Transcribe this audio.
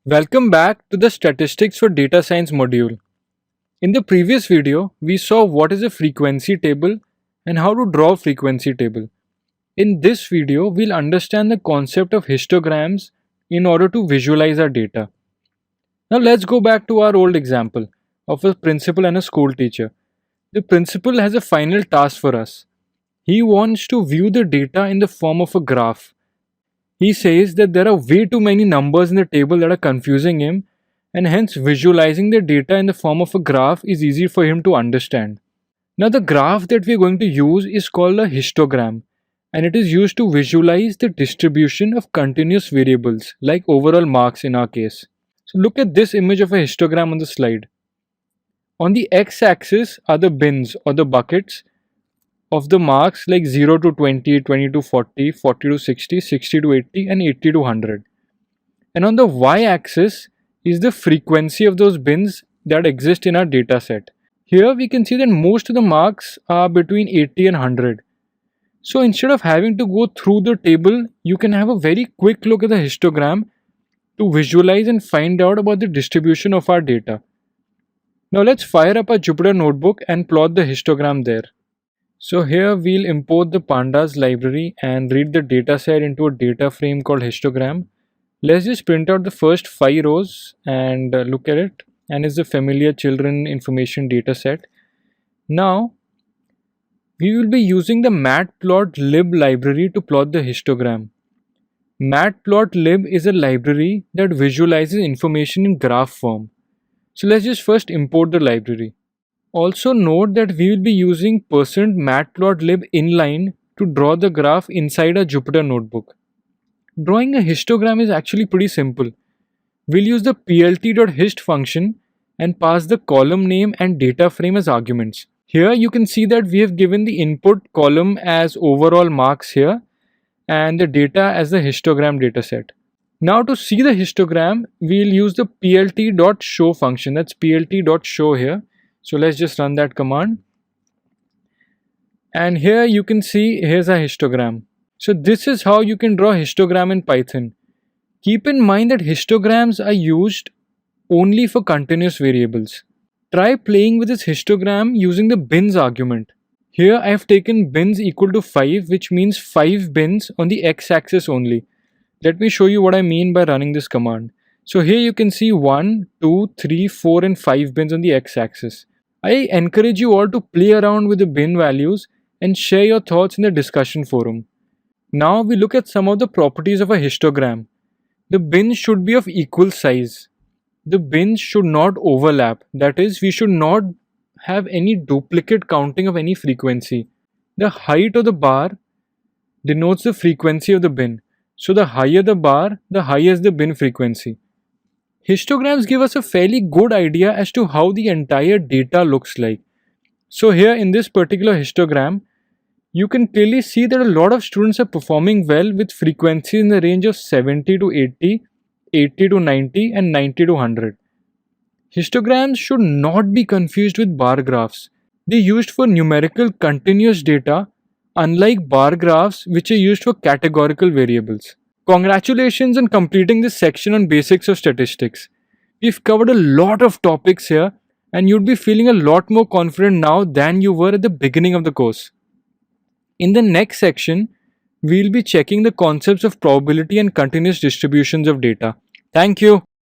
Welcome back to the Statistics for Data Science module. In the previous video, we saw what is a frequency table and how to draw a frequency table. In this video, we'll understand the concept of histograms in order to visualize our data. Now let's go back to our old example of a principal and a school teacher. The principal has a final task for us. He wants to view the data in the form of a graph. He says that there are way too many numbers in the table that are confusing him, and hence visualizing the data in the form of a graph is easy for him to understand. Now the graph that we are going to use is called a histogram, and it is used to visualize the distribution of continuous variables like overall marks in our case. So look at this image of a histogram on the slide. On the x-axis are the bins or the buckets of the marks like 0 to 20, 20 to 40, 40 to 60, 60 to 80 and 80 to 100. And on the y-axis is the frequency of those bins that exist in our data set. Here we can see that most of the marks are between 80 and 100. So instead of having to go through the table, you can have a very quick look at the histogram to visualize and find out about the distribution of our data. Now let's fire up our Jupyter notebook and plot the histogram there. So here we'll import the pandas library and read the dataset into a data frame called histogram. Let's just print out the first 5 rows and look at it, and it's the familiar children information dataset. Now we will be using the matplotlib library to plot the histogram. Matplotlib is a library that visualizes information in graph form. So let's just first import the library. Also note that we will be using %matplotlib inline to draw the graph inside a Jupyter notebook. Drawing a histogram is actually pretty simple. We'll use the plt.hist function and pass the column name and data frame as arguments. Here you can see that we have given the input column as overall marks here and the data as the histogram dataset. Now to see the histogram, we'll use the plt.show function. That's plt.show here. So let's just run that command. And here you can see, here's a histogram. So this is how you can draw a histogram in Python. Keep in mind that histograms are used only for continuous variables. Try playing with this histogram using the bins argument. Here I have taken bins equal to 5, which means 5 bins on the x-axis only. Let me show you what I mean by running this command. So here you can see 1, 2, 3, 4 and 5 bins on the x-axis. I encourage you all to play around with the bin values and share your thoughts in the discussion forum. Now we look at some of the properties of a histogram. The bins should be of equal size. The bins should not overlap. That is, we should not have any duplicate counting of any frequency. The height of the bar denotes the frequency of the bin. So the higher the bar, the higher is the bin frequency. Histograms give us a fairly good idea as to how the entire data looks like. So here in this particular histogram, you can clearly see that a lot of students are performing well with frequencies in the range of 70 to 80, 80 to 90 and 90 to 100. Histograms should not be confused with bar graphs. They are used for numerical continuous data, unlike bar graphs which are used for categorical variables. Congratulations on completing this section on basics of statistics. We've covered a lot of topics here and you'd be feeling a lot more confident now than you were at the beginning of the course. In the next section, we'll be checking the concepts of probability and continuous distributions of data. Thank you.